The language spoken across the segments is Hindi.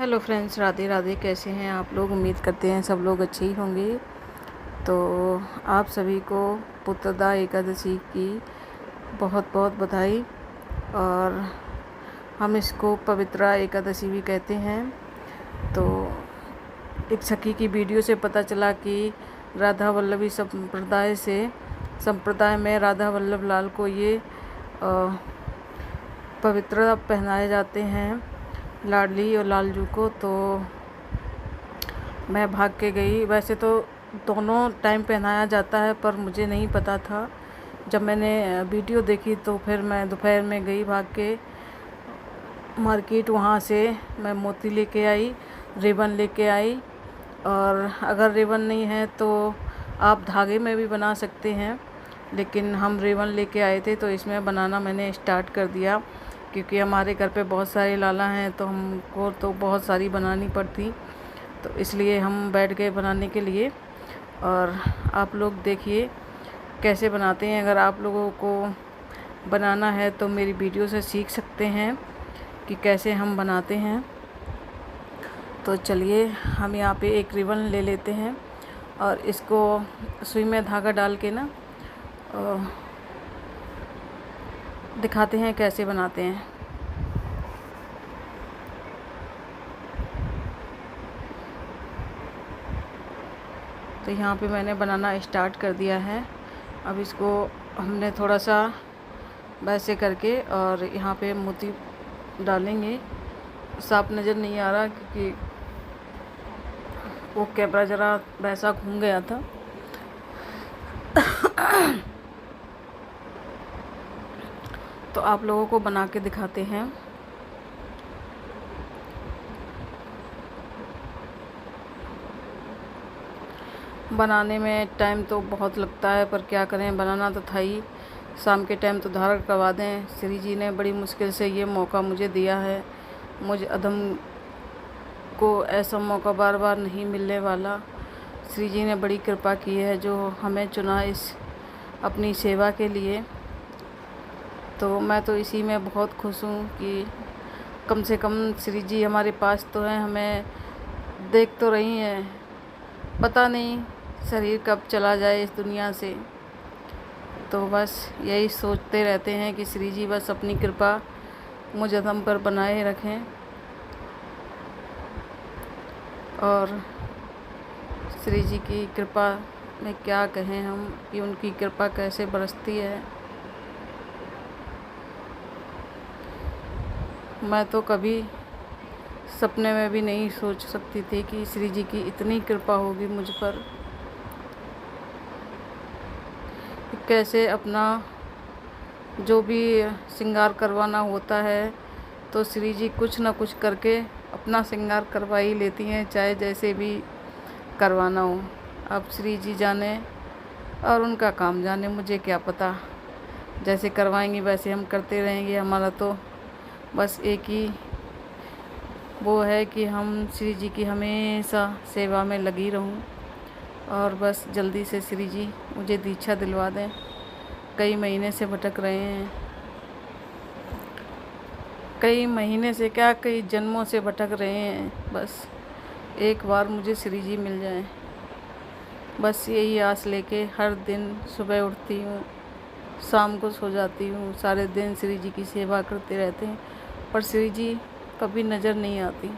Hello friends, Radhe Radhe. कैसे हैं आप लोग? उम्मीद करते हैं सब लोग अच्छे ही होंगे। तो आप सभी को पुत्रदा एकादशी की बहुत बहुत बधाई। और हम इसको पवित्रा एकादशी भी कहते हैं। तो एक सखी की वीडियो से पता चला कि राधा वल्लभी संप्रदाय में राधा वल्लभ लाल को ये पवित्र पहनाए जाते हैं, लाडली और लालजू को। तो मैं भाग के गई। वैसे तो दोनों टाइम पहनाया जाता है, पर मुझे नहीं पता था। जब मैंने वीडियो देखी तो फिर मैं दोपहर में गई भाग के मार्केट। वहाँ से मैं मोती लेके आई, रिबन लेके आई। और अगर रिबन नहीं है तो आप धागे में भी बना सकते हैं, लेकिन हम रिबन लेके आए थे तो इसमें बनाना मैंने स्टार्ट कर दिया। क्योंकि हमारे घर पे बहुत सारे लाला हैं तो हमको तो बहुत सारी बनानी पड़ती, तो इसलिए हम बैठ गए बनाने के लिए। और आप लोग देखिए कैसे बनाते हैं। अगर आप लोगों को बनाना है तो मेरी वीडियो से सीख सकते हैं कि कैसे हम बनाते हैं। तो चलिए हम यहाँ पे एक रिबन ले लेते हैं और इसको सुई में धागा डाल के ना दिखाते हैं कैसे बनाते हैं। तो यहाँ पे मैंने बनाना स्टार्ट कर दिया है। अब इसको हमने थोड़ा सा वैसे करके और यहाँ पे मोती डालेंगे। साफ नज़र नहीं आ रहा क्योंकि वो कैमरा ज़रा वैसा घूम गया था। तो आप लोगों को बना के दिखाते हैं। बनाने में टाइम तो बहुत लगता है, पर क्या करें, बनाना तो था ही। शाम के टाइम तो धारण करवा दें। श्री जी ने बड़ी मुश्किल से ये मौका मुझे दिया है। मुझ अधम को ऐसा मौका बार बार नहीं मिलने वाला। श्री जी ने बड़ी कृपा की है जो हमें चुना इस अपनी सेवा के लिए। तो मैं तो इसी में बहुत खुश हूँ कि कम से कम श्री जी हमारे पास तो हैं, हमें देख तो रही हैं। पता नहीं शरीर कब चला जाए इस दुनिया से। तो बस यही सोचते रहते हैं कि श्री जी बस अपनी कृपा मुझ अधम पर बनाए रखें। और श्री जी की कृपा में क्या कहें हम कि उनकी कृपा कैसे बरसती है। मैं तो कभी सपने में भी नहीं सोच सकती थी कि श्री जी की इतनी कृपा होगी मुझ पर। कैसे अपना जो भी श्रृंगार करवाना होता है तो श्री जी कुछ ना कुछ करके अपना श्रृंगार करवा ही लेती हैं, चाहे जैसे भी करवाना हो। अब श्री जी जाने और उनका काम जाने, मुझे क्या पता। जैसे करवाएंगे वैसे हम करते रहेंगे। हमारा तो बस एक ही वो है कि हम श्री जी की हमेशा सेवा में लगी रहूं। और बस जल्दी से श्री जी मुझे दीक्षा दिलवा दें। कई महीने से भटक रहे हैं, कई महीने से क्या कई जन्मों से भटक रहे हैं। बस एक बार मुझे श्री जी मिल जाए, बस यही आस लेके हर दिन सुबह उठती हूँ, शाम को सो जाती हूँ। सारे दिन श्री जी की सेवा करते रहते हैं, पर श्री जी कभी नज़र नहीं आती।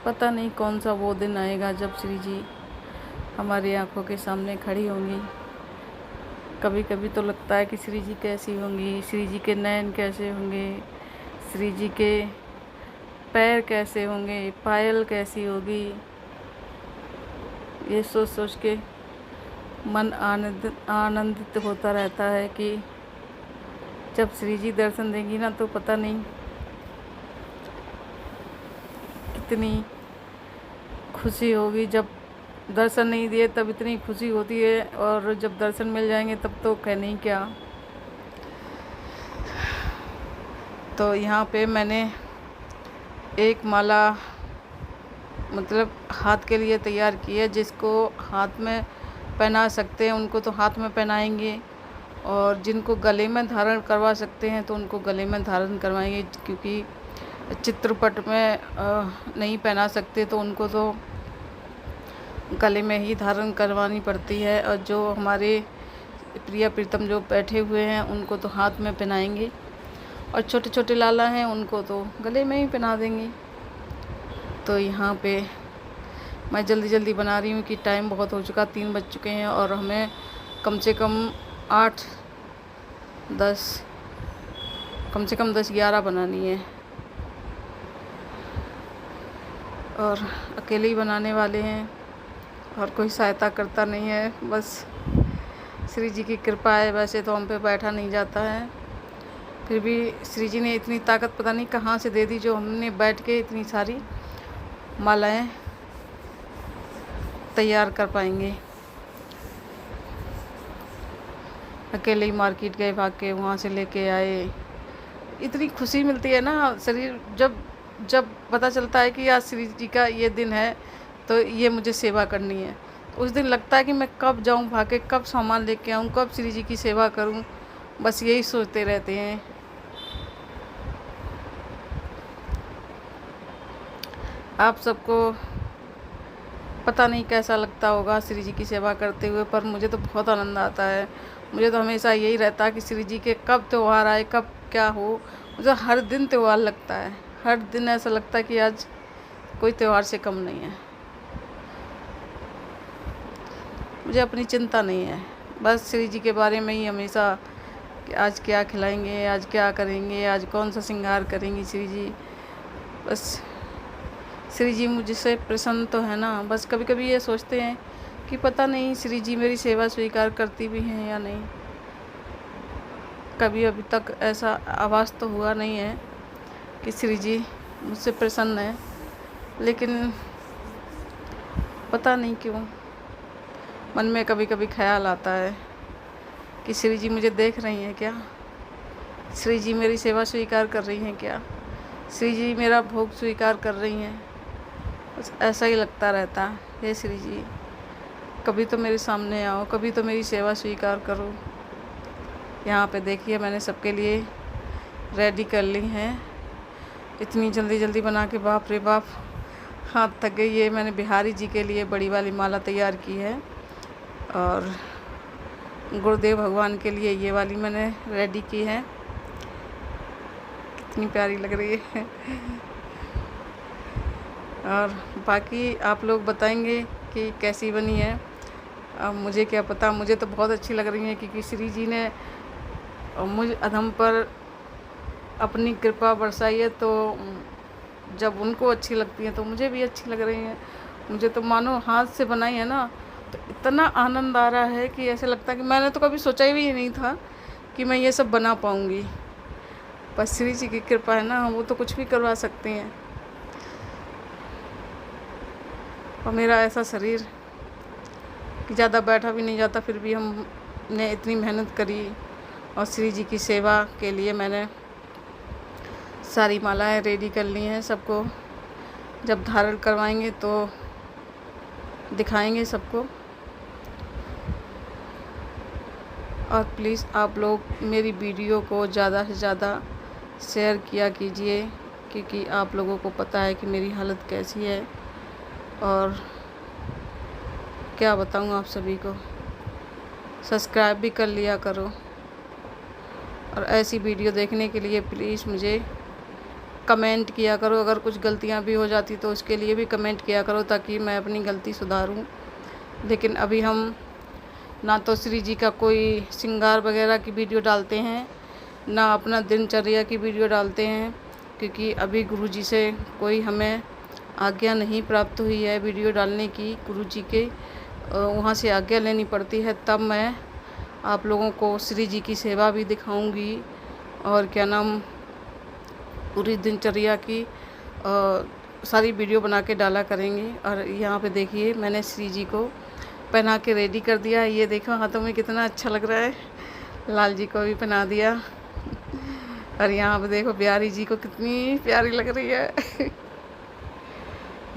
पता नहीं कौन सा वो दिन आएगा जब श्री जी हमारी आंखों के सामने खड़ी होंगी। कभी कभी तो लगता है कि श्री जी कैसी होंगी, श्री जी के नयन कैसे होंगे, श्री जी के पैर कैसे होंगे, पायल कैसी होगी। ये सोच सोच के मन आनंदित होता रहता है कि जब श्री जी दर्शन देंगी ना तो पता नहीं कितनी खुशी होगी। जब दर्शन नहीं दिए तब इतनी खुशी होती है, और जब दर्शन मिल जाएंगे तब तो कहने ही क्या। तो यहाँ पे मैंने एक माला मतलब हाथ के लिए तैयार की है। जिसको हाथ में पहना सकते हैं उनको तो हाथ में पहनाएंगे, और जिनको गले में धारण करवा सकते हैं तो उनको गले में धारण करवाएंगे। क्योंकि चित्रपट में नहीं पहना सकते, तो उनको तो गले में ही धारण करवानी पड़ती है। और जो हमारे प्रिय प्रीतम जो बैठे हुए हैं उनको तो हाथ में पहनाएंगे, और छोटे छोटे लाला हैं उनको तो गले में ही पहना देंगे। तो यहाँ पे मैं जल्दी जल्दी बना रही हूँ कि टाइम बहुत हो चुका, 3 बज चुके हैं, और हमें कम से कम 10-11 बनानी है, और अकेले ही बनाने वाले हैं, और कोई सहायता करता नहीं है। बस श्री जी की कृपा है। वैसे तो हम पे बैठा नहीं जाता है, फिर भी श्री जी ने इतनी ताकत पता नहीं कहाँ से दे दी, जो हमने बैठ के इतनी सारी मालाएं तैयार कर पाएंगे। अकेले ही मार्केट गए, भाग के वहाँ से लेके आए। इतनी खुशी मिलती है ना शरीर, जब पता चलता है कि आज श्री जी का ये दिन है, तो ये मुझे सेवा करनी है। उस दिन लगता है कि मैं कब जाऊँ भाग के, कब सामान लेके आऊँ, कब श्री जी की सेवा करूँ, बस यही सोचते रहते हैं। आप सबको पता नहीं कैसा लगता होगा श्री जी की सेवा करते हुए, पर मुझे तो बहुत आनंद आता है। मुझे तो हमेशा यही रहता है कि श्री जी के कब त्यौहार आए, कब क्या हो। मुझे हर दिन त्यौहार लगता है, हर दिन ऐसा लगता है कि आज कोई त्यौहार से कम नहीं है। मुझे अपनी चिंता नहीं है, बस श्री जी के बारे में ही हमेशा कि आज क्या खिलाएंगे, आज क्या करेंगे, आज कौन सा श्रृंगार करेंगी श्री जी। बस श्री जी मुझसे प्रसन्न तो है ना। बस कभी कभी ये सोचते हैं कि पता नहीं श्री जी मेरी सेवा स्वीकार करती भी हैं या नहीं। कभी अभी तक ऐसा आभास तो हुआ नहीं है कि श्री जी मुझसे प्रसन्न है, लेकिन पता नहीं क्यों मन में कभी कभी ख्याल आता है कि श्री जी मुझे देख रही हैं क्या, श्री जी मेरी सेवा स्वीकार कर रही हैं क्या, श्री जी मेरा भोग स्वीकार कर रही हैं। बस ऐसा ही लगता रहता है, हे श्री जी कभी तो मेरे सामने आओ, कभी तो मेरी सेवा स्वीकार करो। यहाँ पे देखिए मैंने सबके लिए रेडी कर ली हैं। इतनी जल्दी जल्दी बना के बाप रे बाप हाथ थक गई। ये मैंने बिहारी जी के लिए बड़ी वाली माला तैयार की है, और गुरुदेव भगवान के लिए ये वाली मैंने रेडी की है। कितनी प्यारी लग रही है। और बाकी आप लोग बताएंगे कि कैसी बनी है। अब मुझे क्या पता, मुझे तो बहुत अच्छी लग रही है, क्योंकि श्री जी ने मुझ अधम पर अपनी कृपा बरसाई है, तो जब उनको अच्छी लगती है तो मुझे भी अच्छी लग रही है। मुझे तो मानो हाथ से बनाई है ना, तो इतना आनंद आ रहा है कि ऐसे लगता है कि मैंने तो कभी सोचा भी नहीं था कि मैं ये सब बना पाऊँगी। बस श्री जी की कृपा है ना, वो तो कुछ भी करवा सकते हैं। और मेरा ऐसा शरीर कि ज़्यादा बैठा भी नहीं जाता, फिर भी हमने इतनी मेहनत करी, और श्री जी की सेवा के लिए मैंने सारी मालाएं रेडी कर ली हैं। सबको जब धारण करवाएंगे तो दिखाएंगे सबको। और प्लीज़ आप लोग मेरी वीडियो को ज़्यादा से ज़्यादा शेयर किया कीजिए, क्योंकि आप लोगों को पता है कि मेरी हालत कैसी है। और क्या बताऊँ आप सभी को, सब्सक्राइब भी कर लिया करो। और ऐसी वीडियो देखने के लिए प्लीज़ मुझे कमेंट किया करो। अगर कुछ गलतियाँ भी हो जाती तो उसके लिए भी कमेंट किया करो, ताकि मैं अपनी गलती सुधारूँ। लेकिन अभी हम ना तो श्री जी का कोई श्रृंगार वगैरह की वीडियो डालते हैं, ना अपना दिनचर्या की वीडियो डालते हैं, क्योंकि अभी गुरु जी से कोई हमें आज्ञा नहीं प्राप्त हुई है वीडियो डालने की। गुरु जी के वहाँ से आज्ञा लेनी पड़ती है, तब मैं आप लोगों को श्री जी की सेवा भी दिखाऊंगी, और क्या नाम पूरी दिनचर्या की सारी वीडियो बना के डाला करेंगे। और यहाँ पे देखिए मैंने श्री जी को पहना के रेडी कर दिया। ये देखो हाथों में कितना अच्छा लग रहा है। लाल जी को भी पहना दिया, और यहाँ पे देखो बिहारी जी को कितनी प्यारी लग रही है।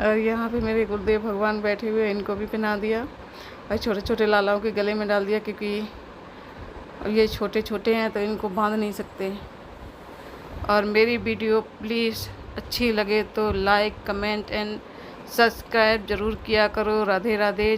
और यहाँ पे मेरे गुरुदेव भगवान बैठे हुए हैं, इनको भी पहना दिया। और छोटे छोटे लालाओं के गले में डाल दिया, क्योंकि ये छोटे छोटे हैं तो इनको बांध नहीं सकते। और मेरी वीडियो प्लीज़ अच्छी लगे तो लाइक कमेंट एंड सब्सक्राइब ज़रूर किया करो। राधे राधे।